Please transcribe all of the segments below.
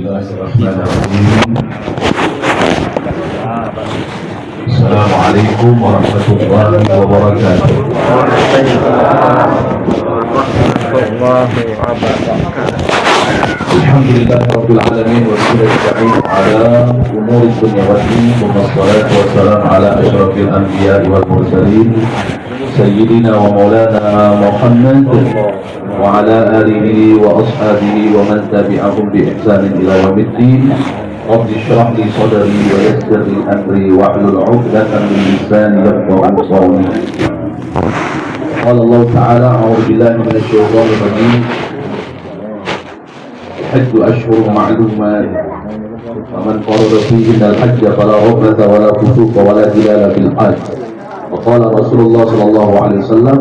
Bismillahirrahmanirrahim. Assalamualaikum warahmatullahi wabarakatuh. Alhamdulillahirabbil alamin wa sallallahu ala umuri dunya wa din wa salatu wassalam ala asyrafil anbiya'i wal mursalin sayyidina wa maulana Muhammad wa ala alihi wa ashabihi wa man tabi'ahum bi ihsanin ila yaumiddin. Rabbi shrah li sadri wa yassir li amri wahlul 'uqdatam min lisani yafqahu qawli. Qala Allah ta'ala a'udzu billahi minasy syaithanir rajim. Hajju ashhurun ma'lumat. Faman farada fihinna al-hajja fala rafatha wala fusuqa wala jidala fil hajj. Wa qala Rasulullah sallallahu alaihi wasallam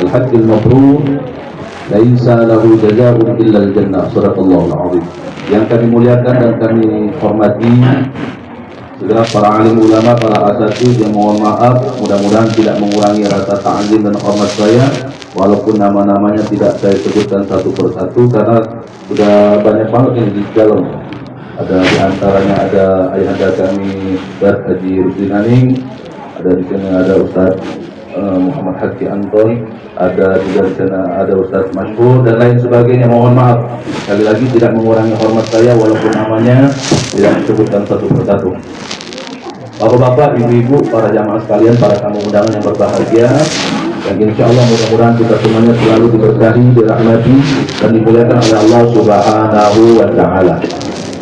al-hajjul mabrur laisa lahu jazaa'un illa al-jannah. Shadaqallahul 'azim. Yang kami muliakan dan kami hormati segera para alim ulama, para asatidz, yang mohon maaf mudah-mudahan tidak mengurangi rasa ta'zim dan hormat saya, walaupun nama-namanya tidak saya sebutkan satu persatu karena sudah banyak banget yang di dalam. Ada di antaranya ada ayahanda kami Ustaz Haji Rusdin Aning, ada di sini ada Ustaz Muhammad Haki Anton, ada juga di sana ada Ustaz Masyhur dan lain sebagainya. Mohon maaf sekali lagi tidak mengurangi hormat saya walaupun namanya tidak disebutkan satu persatu. Bapak-bapak, ibu-ibu, para jamaah sekalian, para tamu undangan yang berbahagia, dan insya Allah mudah-mudahan kita semuanya selalu diberkahi, dirahmati dan dimuliakan oleh Allah Subhanahu wa Ta'ala.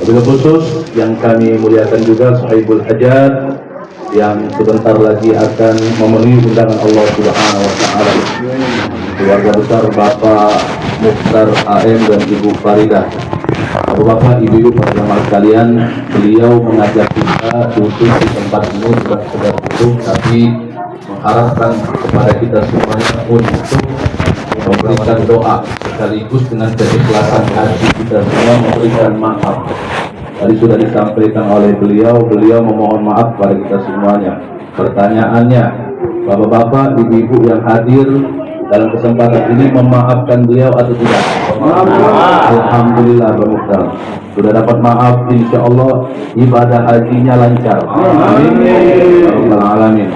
Wabil khusus yang kami muliakan juga sahibul hajat yang sebentar lagi akan memenuhi undangan Allah Subhanahu wa Ta'ala, keluarga besar Bapak Mukhtar AM dan Ibu Faridah. Bapak, ibu-ibu, para jamaah sekalian, beliau mengajak kita duduk di tempat ini bukan sekedar duduk, tapi mengharapkan kepada kita semuanya untuk memberikan doa sekaligus dengan keikhlasan hati kita semua memberikan maaf. Tadi sudah disampaikan oleh beliau memohon maaf kepada kita semuanya. Pertanyaannya, bapak-bapak, ibu-ibu yang hadir dalam kesempatan ini memaafkan beliau atau tidak? Alhamdulillah, Pak Mukhtar sudah dapat maaf, insya Allah ibadah hajinya lancar. Amin.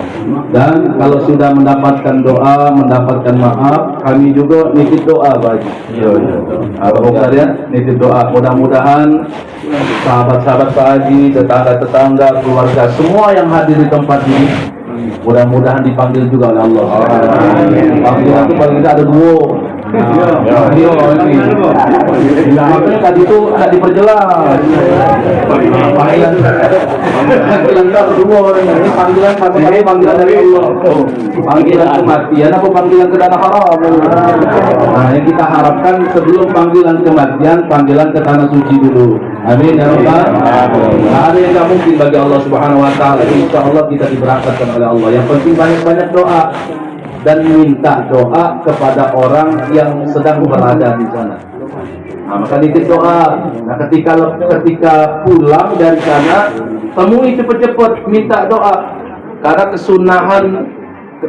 Dan kalau sudah mendapatkan doa, mendapatkan maaf, kami juga nitip doa Pak Haji. Pak Mukhtar ya, nitip doa. Mudah-mudahan sahabat-sahabat Pak Haji, tetangga-tetangga, keluarga, semua yang hadir di tempat ini mudah-mudahan dipanggil juga oleh Allah. Panggilan itu paling tidak ada dua. Makanya tadi itu tidak diperjelas. Panggilan tak dua. Ini panggilan dari Allah. Panggilan kematian apa panggilan ke tanah haram? Nah, yang kita harapkan sebelum panggilan kematian, panggilan ke tanah suci dulu. Amin ya Rabbal. Nah, ada yang tidak mungkin bagi Allah Subhanahu wa Ta'ala. Insya Allah kita diberangkatkan oleh Allah. Yang penting banyak-banyak doa dan minta doa kepada orang yang sedang berada di sana. Nah, maka nitip doa. Nah, ketika pulang dari sana, temui cepat-cepat, minta doa. Karena kesunahan,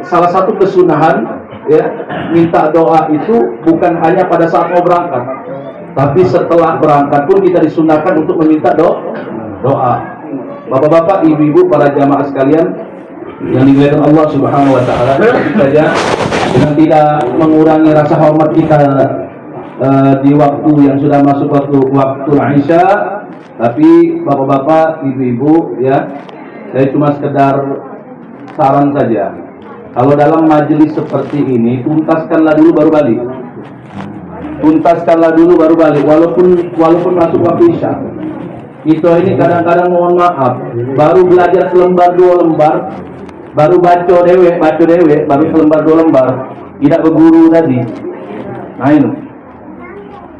salah satu kesunahan ya, minta doa itu bukan hanya pada saat mau berangkat, tapi setelah berangkat pun kita disunahkan untuk meminta doa. Bapak-bapak, ibu-ibu, para jamaah sekalian yang dimuliakan Allah Subhanahu wa Ta'ala, saja dengan tidak mengurangi rasa hormat kita di waktu yang sudah masuk waktu Isya, tapi bapak-bapak, ibu-ibu ya, saya cuma sekedar saran saja. Kalau dalam majelis seperti ini, tuntaskanlah dulu baru balik. Tuntaskanlah dulu baru balik, walaupun masuk waktu Isya. Kita ini kadang-kadang mohon maaf, baru belajar selembar dua lembar, baru baca dewe, baru selembar dua lembar, tidak berguru tadi. Nah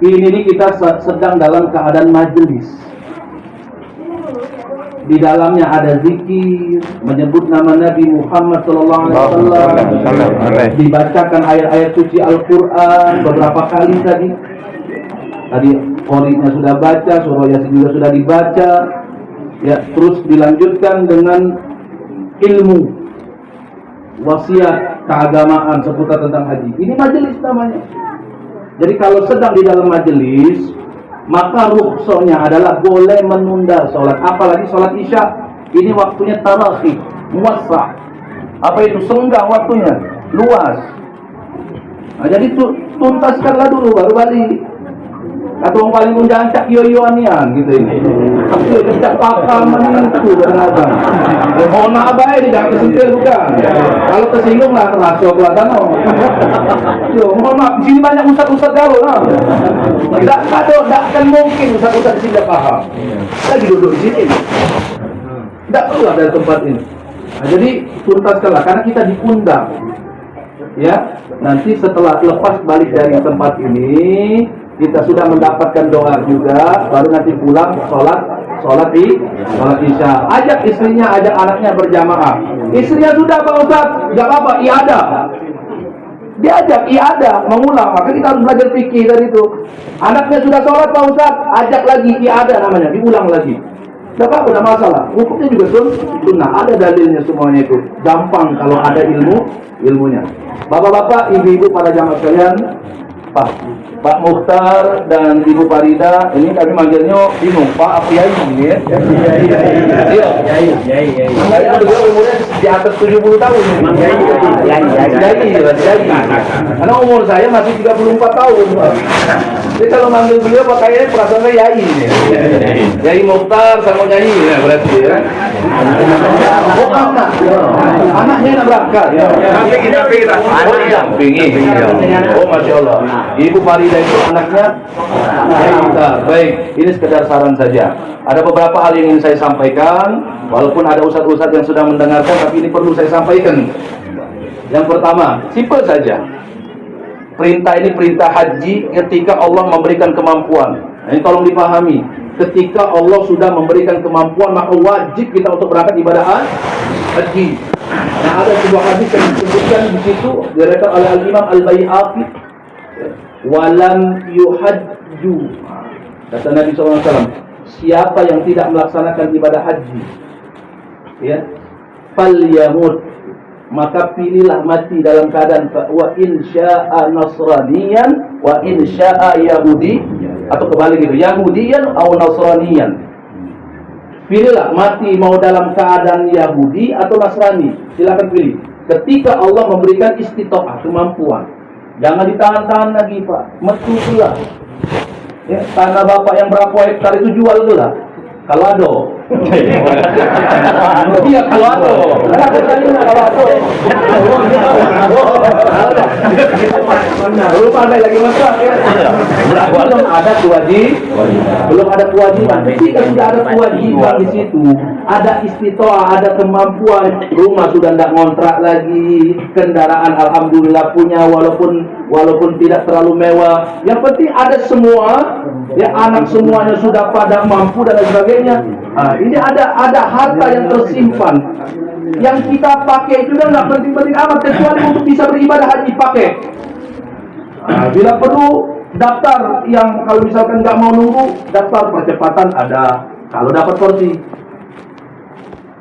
ini kita sedang dalam keadaan majelis. Di dalamnya ada zikir, menyebut nama Nabi Muhammad SAW, dibacakan ayat-ayat suci Al-Quran beberapa kali tadi. Tadi Qori'nya sudah baca, surah Yasin juga sudah dibaca. Ya, terus dilanjutkan dengan ilmu, wasiat keagamaan seputar tentang haji. Ini majelis namanya. Jadi kalau sedang di dalam majelis, maka rukhsahnya adalah boleh menunda sholat, apalagi sholat isya. Ini waktunya tarakhi, muwassa'. Apa itu? Senggang waktunya, luas. Nah, jadi tuntaskanlah dulu baru balik. Atau yang paling menjancak yo-yoanian gitu ini. Aku tidak paham itu kadang-kadang. Mohon maaf baik, tidak kesentil bukan. Kalau tersinggung lah raso kelihatan. Yo, mohon maaf, di sini banyak ustaz-ustaz gaul. Tidak akan mungkin ustaz-ustaz di sini tidak paham. Lagi duduk di sini. Tidak perlu ada tempat ini. Nah, jadi tuntaskanlah karena kita diundang. Ya, nanti setelah lepas balik dari tempat ini, kita sudah mendapatkan doa juga, baru nanti pulang sholat isya. Ajak istrinya, ajak anaknya berjamaah. Istrinya sudah Pak Ustaz, tidak apa-apa, iadah. Diajak iadah, mengulang. Maka kita harus belajar fikih dari itu. Anaknya sudah sholat Pak Ustaz, ajak lagi iadah namanya, diulang lagi. Tidak apa-apa, tidak masalah. Hukumnya juga sunnah, ada dalilnya semuanya itu. Gampang kalau ada ilmunya. Bapak-bapak, ibu-ibu, para jamaah sekalian, Pak Mukhtar dan Ibu Farida, ini kami manggilnya bingung, Pak apa Yai ini ya? Yai. Makanya beliau umurnya di atas 70 tahun. Yai. Karena umur saya masih 34 tahun. Jadi kalau manggil beliau pakainya perasaannya Yai ini. Yai Mukhtar sama Yai ya berarti ya. Oh anaknya nak berangkat. Oh didampingi. Oh Masya Allah. Ibu Farida itu anaknya baik, ini sekedar saran saja. Ada beberapa hal yang ingin saya sampaikan, walaupun ada ustadz-ustadz yang sudah mendengarkan, tapi ini perlu saya sampaikan. Yang pertama, simpel saja. Perintah ini perintah haji ketika Allah memberikan kemampuan. Ini tolong dipahami. Ketika Allah sudah memberikan kemampuan, maka wajib kita untuk berangkat ibadah haji. Nah, ada sebuah hadis yang disebutkan di situ diriwayatkan oleh Al-Imam Al-Baihaqi, walam yuhajju, kata Nabi SAW, siapa yang tidak melaksanakan ibadah haji, ya, falyamut, maka pilihlah mati dalam keadaan wa in syaa nasraniyan wa in syaa yahudi, atau kebalik gitu, yahudiyan atau nasraniyan. Pilihlah mati mau dalam keadaan Yahudi atau Nasrani, silakan pilih. Ketika Allah memberikan istitoah, kemampuan, jangan ditahan-tahan lagi Pak, metu pula. Ya, tanah bapak yang berapa hektar itu jual pula. Kalau ada. Iya kalau ada. Kenapa tadi kalau ada? Belum ada lagi masalah ya. Belum ada kewajiban. Ketika sudah ada kewajiban di situ, ada istitoah, ada kemampuan, rumah sudah tidak ngontrak lagi, kendaraan alhamdulillah punya walaupun tidak terlalu mewah. Yang penting ada semua, ya anak semuanya sudah pada mampu dan lain sebagainya. Nah, ini ada harta yang tersimpan yang kita pakai itu nggak penting-penting amat kecuali untuk bisa beribadah haji pakai. Nah, bila perlu daftar yang kalau misalkan nggak mau nunggu, daftar percepatan ada kalau dapat porsi.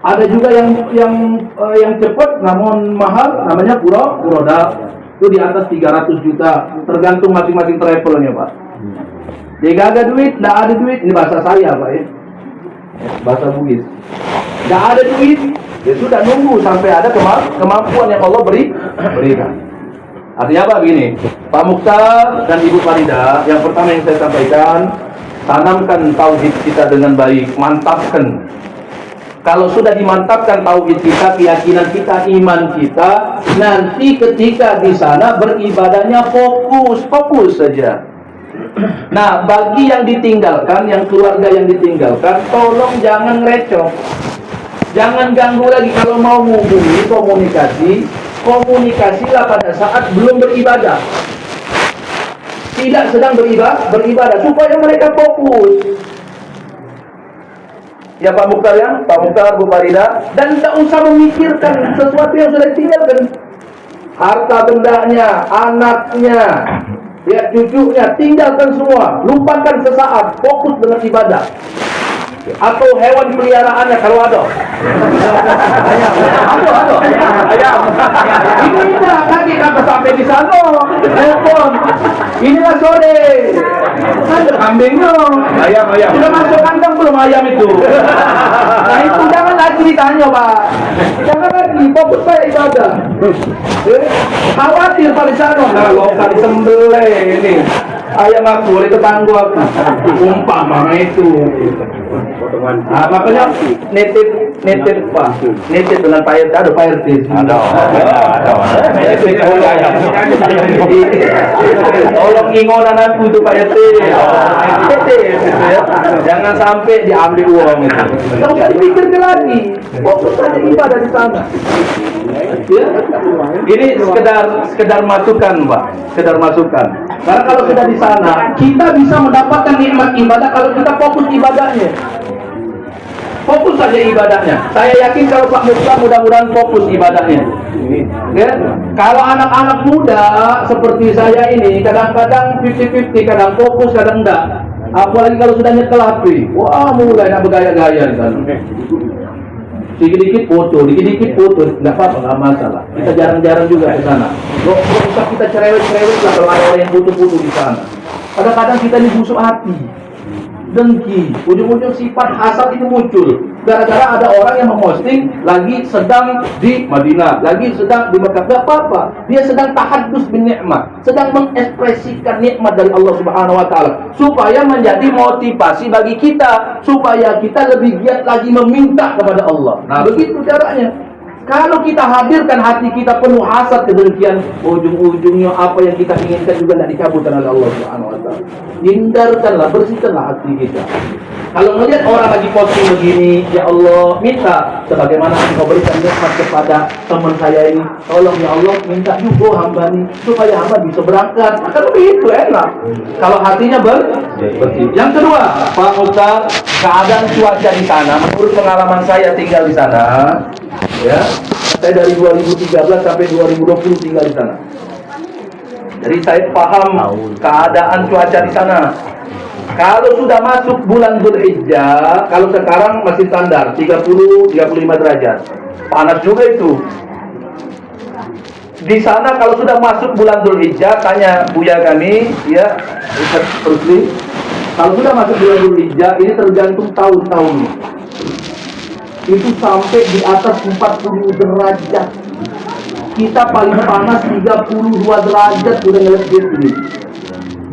Ada juga yang cepat namun mahal, namanya Puroda, itu di atas 300 juta tergantung masing-masing travelnya Pak. Jika ada duit, tidak ada duit, ini bahasa saya Pak ya, bahasa Bugis. Tidak ada duit, ya sudah nunggu sampai ada kemampuan yang Allah berikan. Artinya apa gini, Pak Mukhtar dan Ibu Farida, yang pertama yang saya sampaikan, tanamkan tauhid kita dengan baik, mantapkan. Kalau sudah dimantapkan tauhid kita, keyakinan kita, iman kita, nanti ketika di sana beribadahnya fokus saja. Nah, bagi yang ditinggalkan, yang keluarga yang ditinggalkan, tolong jangan ngerecoh. Jangan ganggu lagi. Kalau mau menghubungi, komunikasilah pada saat belum beribadah. Tidak sedang beribadah supaya mereka fokus. Ya Pak Mukhtar ya, Pak Mukhtar, Bu Farida, dan tidak usah memikirkan sesuatu yang sudah ditinggalkan. Harta bendanya, anaknya, ya cucunya, tinggalkan semua, lupakan sesaat, fokus dengan ibadah. Atau hewan peliharaannya kalau ada, Aduh. Ayam. Ini dah kaki kakak sampai di sana. Telepon. Inilah sore. Ada kambingnya. Ayam. Sudah masuk kandang belum ayam itu? Nah itu jangan lagi ditanya Pak. Jangan lagi, fokus saya ibadah. Khawatir Pak di sana. Nah lokal disembelih ini. Ayam aku oleh tetangga aku. Umpama itu. Nah, makanya nitip Pak. Nitip dengan Pak RT, ada Pak RT. Ada. Tolong ingonan aku itu Pak RT. Jangan sampai diambil uang itu. Tidak usah dipikirkan lagi. Fokus saja ibadah di sana. Ya. Ini sekedar masukan Pak. Sekedar masukan. Karena kalau sudah di sana, kita bisa mendapatkan nikmat ibadah kalau kita fokus ibadahnya. Fokus saja ibadahnya. Saya yakin kalau Pak Musa mudah-mudahan fokus ibadahnya. Ya? Kalau anak-anak muda seperti saya ini kadang-kadang 50-50, kadang fokus, kadang enggak. Apalagi kalau sudah nyekel HP, wah mulai nak bergaya-gaya di sana. Dikit-dikit foto, nggak apa-apa, nggak masalah. Kita jarang-jarang juga ke sana. Loh, usah kita cerewet-cerewet lah kalau ada orang yang foto-foto di sana. Kadang-kadang kita ini busuk hati, dengki, ujung-ujung sifat hasad itu muncul. Gara-gara ada orang yang memposting lagi sedang di Madinah, lagi sedang di Mekah. Gak apa-apa, dia sedang tahaddus bin nikmat, sedang mengekspresikan nikmat dari Allah Subhanahu Wa Taala, supaya menjadi motivasi bagi kita, supaya kita lebih giat lagi meminta kepada Allah. Nah, begitu caranya. Kalau kita hadirkan hati kita penuh hasad, kedengkian, ujung-ujungnya apa yang kita inginkan juga tidak dikabulkan oleh Allah Subhanahu Wa Taala. Hindarkanlah, bersihkanlah hati kita. Kalau melihat orang lagi posting begini, ya Allah, minta sebagaimana Engkau berikan nikmat kepada teman saya ini, tolong ya Allah, minta juga hamba ini supaya hamba bisa berangkat. Kan begitu enak. Kalau hatinya bersih. Yang kedua, Pak Ustaz, keadaan cuaca di sana, menurut pengalaman saya tinggal di sana, ya, saya dari 2013 sampai 2020 tinggal di sana. Jadi saya paham keadaan cuaca di sana. Kalau sudah masuk bulan Dzulhijjah, kalau sekarang masih standar 30-35 derajat. Panas juga itu. Di sana kalau sudah masuk bulan Dzulhijjah, tanya Buya kami, ya, Ustaz Rusli, kalau sudah masuk bulan Dzulhijjah, ini tergantung tahun-tahun. Itu sampai di atas 40 derajat. Kita paling panas 32 derajat sudah ngeliat ini.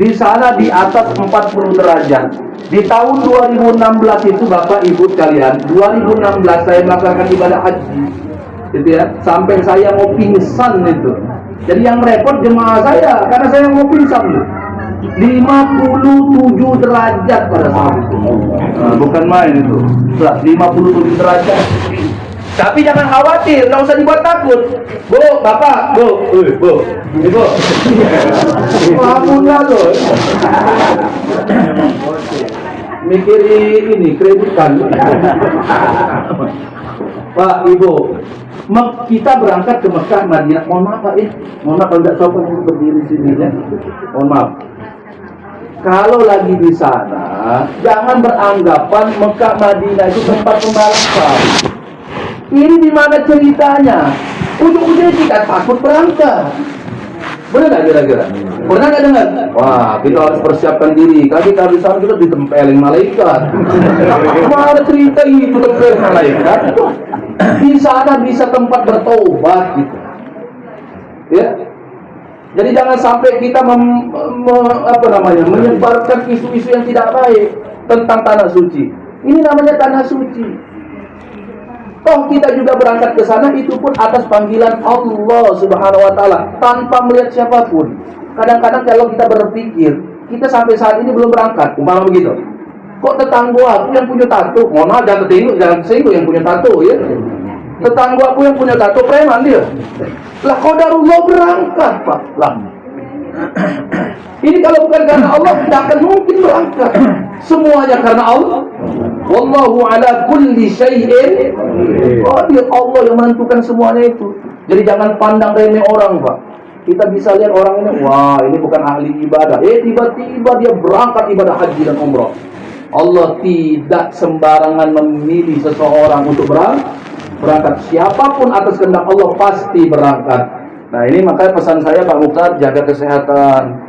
Di sana di atas 40 derajat. Di tahun 2016 itu Bapak Ibu sekalian, 2016 saya melakukan ibadah haji, gitu ya, sampai saya mau pingsan itu. Jadi yang repot jemaah saya, karena saya mau pingsan itu. 57 derajat pada saat itu. Nah, bukan main itu. 57 derajat. Tapi jangan khawatir, nggak usah dibuat takut. Bu, Bapak, Bu, Ibu. Alhamdulillah loh. Mikir ini kredit kan. Pak, Ibu, kita berangkat ke Mekah, Madinah. Mohon maaf Pak, mohon maaf kalau tidak sopan ini berdiri sini ya. Mohon maaf. Kalau lagi di sana, jangan beranggapan Mekah Madinah itu tempat pembalasan. Ini di mana ceritanya? Ujung-ujungnya kita takut berangkat. Benar nggak kira-kira? Pernah nggak dengar? Wah, kita harus persiapkan diri. Kali di sana kita ditempelin malaikat. Mana cerita itu tempelin malaikat? Di sana bisa tempat bertobat gitu. Ya. Jadi jangan sampai kita menyebarkan isu-isu yang tidak baik tentang tanah suci. Ini namanya tanah suci. Toh kita juga berangkat ke sana itu pun atas panggilan Allah Subhanahu Wa Taala tanpa melihat siapapun. Kadang-kadang kalau kita berpikir kita sampai saat ini belum berangkat, umpama begitu. Kok tetangga aku yang punya tato? Mohon maaf, jangan singgung yang punya tato ya. Tetangga aku yang punya tato preman dia. Lah qadarullah berangkat Pak. Lah. Ini kalau bukan karena Allah tidak akan mungkin berangkat. Semuanya karena Allah. Wallahu ala kulli syai'in qadir. Allah yang menentukan semuanya itu. Jadi jangan pandang remeh orang, Pak. Kita bisa lihat orang ini, wah ini bukan ahli ibadah. Tiba-tiba dia berangkat ibadah haji dan umrah. Allah tidak sembarangan memilih seseorang untuk berangkat. Siapapun atas kehendak Allah pasti berangkat. Nah ini makanya pesan saya Pak Mukhtar, jaga kesehatan.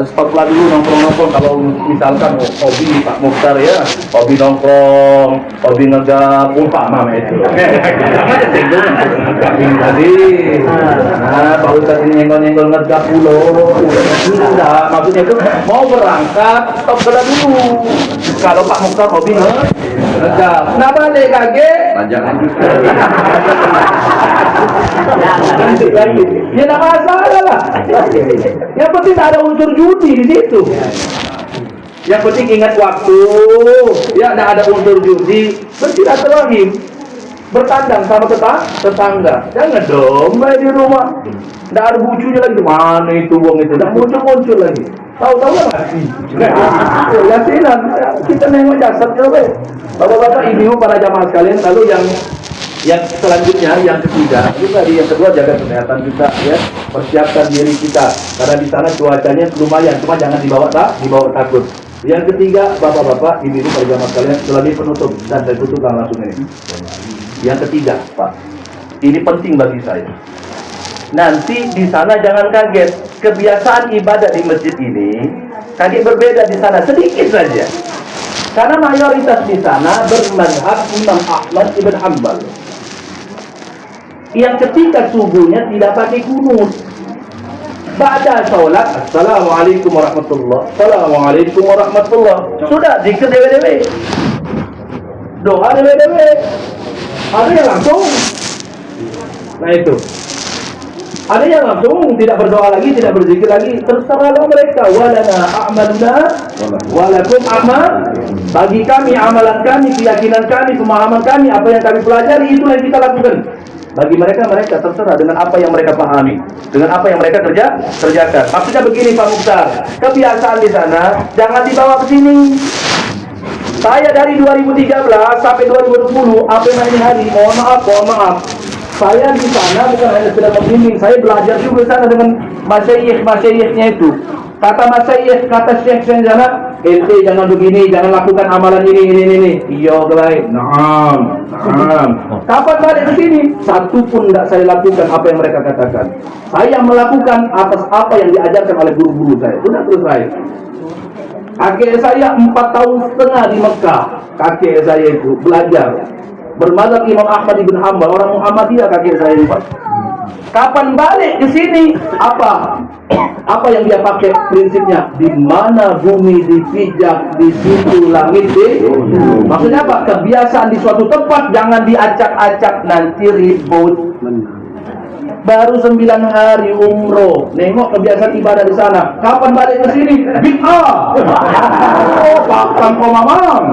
Stoplah dulu nongkrong-nongkrong. Kalau misalkan hobi Pak Mukhtar ya, hobi nongkrong, hobi ngegap, umpama itu. Jangan tersinggung tadi. Pak Ustaz ini nyenggol-nyenggol ngegap dulu. Enggak, maksudnya itu mau berangkat, stop dulu. Kalau Pak Mukhtar hobi ngegap, kenapa deh kaget? Jangan Ya tidak masalah lah. Yang penting tak ada unsur judi di situ. Yang penting ingat waktu. Ya tidak ada unsur judi. Bersilaturahim, bertandang sama tetangga. Jangan dong main di rumah. Tidak ada bucunya lagi. Mana itu uang itu? Tidak muncul lagi. Tahu-tahu lah mati. Yasinan. Kita nengok jasad coba. Bapak-bapak, ibu, para jamaah sekalian. Lalu yang selanjutnya, yang ketiga, itu tadi yang kedua, jaga kesehatan kita, ya, persiapkan diri kita, karena di sana cuacanya lumayan, cuma jangan dibawa takut. Yang ketiga, bapak-bapak, ibu-ibu, para jamaah sekalian, selagi penutup dan saya tutupkan langsung ini. Yang ketiga, Pak, ini penting bagi saya. Nanti di sana jangan kaget, kebiasaan ibadah di masjid ini tadi berbeda di sana sedikit saja, karena mayoritas di sana bermadzhab Imam Ahmad ibn Hanbal. Yang ketika subuhnya tidak pakai kunut. Ba'da sholat, Assalamualaikum warahmatullah, Assalamualaikum warahmatullah. Sudah, zikir dewe-dewe, doa dewe-dewe. Ada yang langsung. Nah itu. Ada yang langsung tidak berdoa lagi, tidak berzikir lagi. Terserahlah mereka. Walana a'maluna walakum amal. Bagi kami amalan kami, keyakinan kami, pemahaman kami, apa yang kami pelajari, itulah yang kita lakukan. Bagi mereka terserah dengan apa yang mereka pahami, dengan apa yang mereka kerjakan. Maksudnya begini Pak Mukhtar, kebiasaan di sana jangan dibawa ke sini. Saya dari 2013 sampai 2020, apa yang ini hari, mohon maaf. Saya di sana bukan hanya sedang membimbing, saya belajar juga di sana dengan masyayikh-masyayikhnya itu. Kata masyayikh, kata syekh di sana, ente jangan begini, jangan lakukan amalan ini. Iya, baik. Naam. Kapan balik ke sini? Satu pun tidak saya lakukan apa yang mereka katakan. Saya melakukan atas apa yang diajarkan oleh guru-guru saya. Sudah selesai. Kakek saya 4 tahun setengah di Mekah. Kakek saya itu belajar bermadzhab Imam Ahmad ibn Hanbal, orang Muhammadiyah kakek saya itu. Kapan balik ke sini? Apa yang dia pakai prinsipnya? Di mana bumi dipijak, di situ langit Maksudnya apa? Kebiasaan di suatu tempat jangan diacak-acak, nanti ribut. Baru 9 hari umroh, nengok kebiasaan ibadah di sana. Kapan balik ke sini? Bid'ah. Oh, pakam kau mamam.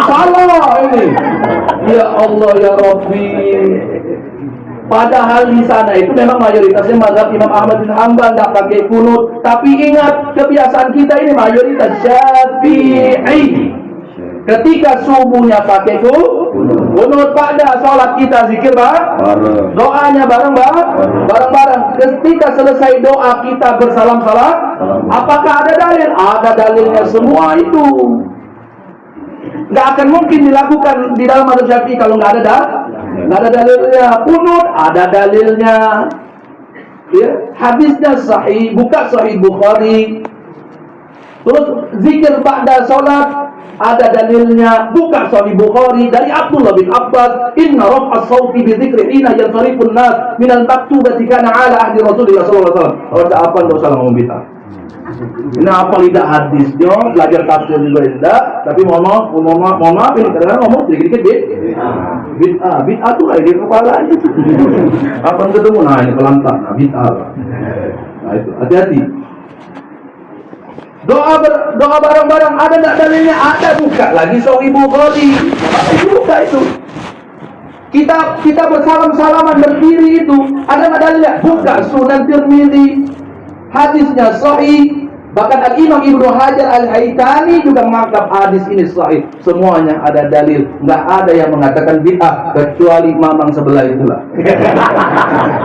Salah ini. Ya Allah ya Rabbi. Padahal di sana itu memang mayoritasnya mazhab Imam Ahmad bin Hanbal, tidak pakai kunut. Tapi ingat, kebiasaan kita ini mayoritas Syafi'i. Ketika subuhnya pakai kunut, pada sholat kita zikir doanya bareng-bareng. Ketika selesai doa kita bersalam-salam. Apakah ada dalil? Ada dalilnya semua itu. Nggak akan mungkin dilakukan di dalam mazhab Syafi'i kalau nggak ada dalilnya. Kunut ada dalilnya. Ya, hadisnya sahih, buka Sahih Bukhari. Terus zikir ba'da sholat ada dalilnya, buka Sahih Bukhari dari Abdullah bin Abbas, inna raf'as sauti bi dzikri hina yansarifun nas min al-maktubati kana ala ahdi Rasulullah sallallahu alaihi wasallam. Ada apa enggak usah ngomong bid'ah. Ini apa lidah hadisnya, belajar tafsir juga enggak, tapi mohon maaf ini kadang-kadang ngomong sedikit bid'ah tuh kayak di kepala aja. Apa ketemu nah ini pelantar, bid'ah. Nah itu, hati-hati. Doa bareng-bareng ada enggak dalilnya? Ada, buka lagi Sahih Bukhari. Buka itu. Kita bersalam-salaman berdiri itu ada enggak dalilnya? Buka Sunan Tirmidzi. Hadisnya sahih. Bahkan Al-Imam Ibnu Hajar Al-Haytami juga menganggap hadis ini sahih. Semuanya ada dalil. Nggak ada yang mengatakan bid'ah kecuali mamang sebelah itulah.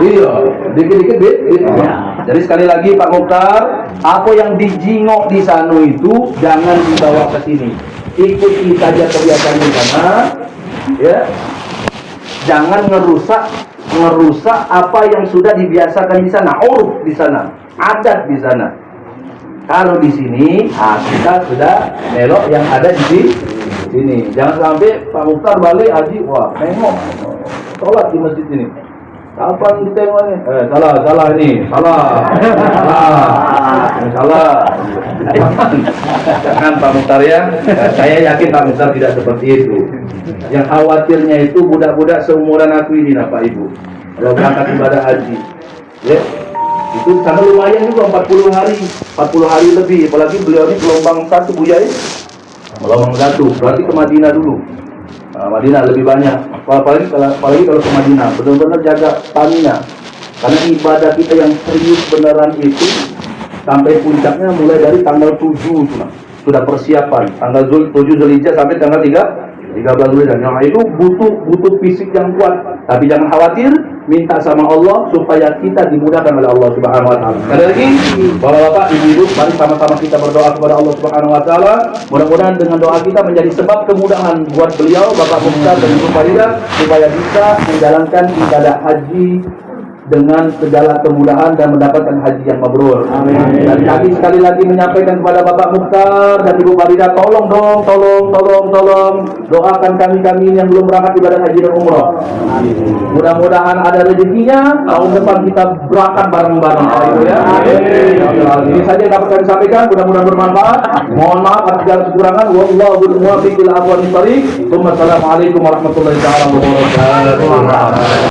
Iya, dikit-dikit bid'ah. Jadi sekali lagi Pak Mukhtar, apa yang dijingok di sana itu jangan dibawa ke sini. Ikuti saja kebiasaan di sana, ya. Jangan ngerusak apa yang sudah dibiasakan di sana, uruf di sana, adat di sana. Kalau di sini, kita sudah melok yang ada di sini. Jangan sampai Pak Mukhtar balik haji, wah, nengok sholat di masjid ini. Kapan ditengoknya? Salah ini, salah. Jangan Pak Mukhtar ya. Saya yakin Pak Mukhtar tidak seperti itu. Yang khawatirnya itu budak-budak seumuran aku ini, Pak Ibu. Kalau berangkat ibadah haji, ya. Itu sana lumayan juga 40 hari lebih. Apalagi beliau ini gelombang 1 Buya ya. Gelombang 1 berarti ke Madinah dulu. Madinah lebih banyak. Apalagi kalau ke Madinah benar-benar jaga stamina. Karena ibadah kita yang serius beneran itu sampai puncaknya mulai dari tanggal 7 sudah persiapan. Tanggal 7 Zulhijjah sampai tanggal 13 Zulhijjah. Nah, itu butuh fisik yang kuat. Tapi jangan khawatir, minta sama Allah supaya kita dimudahkan oleh Allah Subhanahu wa taala. Sekali lagi, Bapak-bapak, Ibu-ibu, mari sama-sama kita berdoa kepada Allah Subhanahu wa taala. Mudah-mudahan dengan doa kita menjadi sebab kemudahan buat beliau, Bapak Mukhtar dan Ibu Faridah, supaya bisa menjalankan ibadah haji dengan segala kemudahan dan mendapatkan haji yang mabrur. Amin. Dan kami sekali lagi menyampaikan kepada Bapak Mukhtar dan Ibu Faridah, tolong doakan kami yang belum berangkat ibadah haji dan umrah. Amin. Mudah-mudahan ada rezekinya, tahun depan kita berangkat bareng-bareng. Ya. Ini saja yang dapat kami sampaikan, mudah-mudahan bermanfaat. Mohon maaf atas segala kekurangan. Wallahul muwaffiq ila aqwamit thoriq. Wassalamualaikum warahmatullahi wabarakatuh.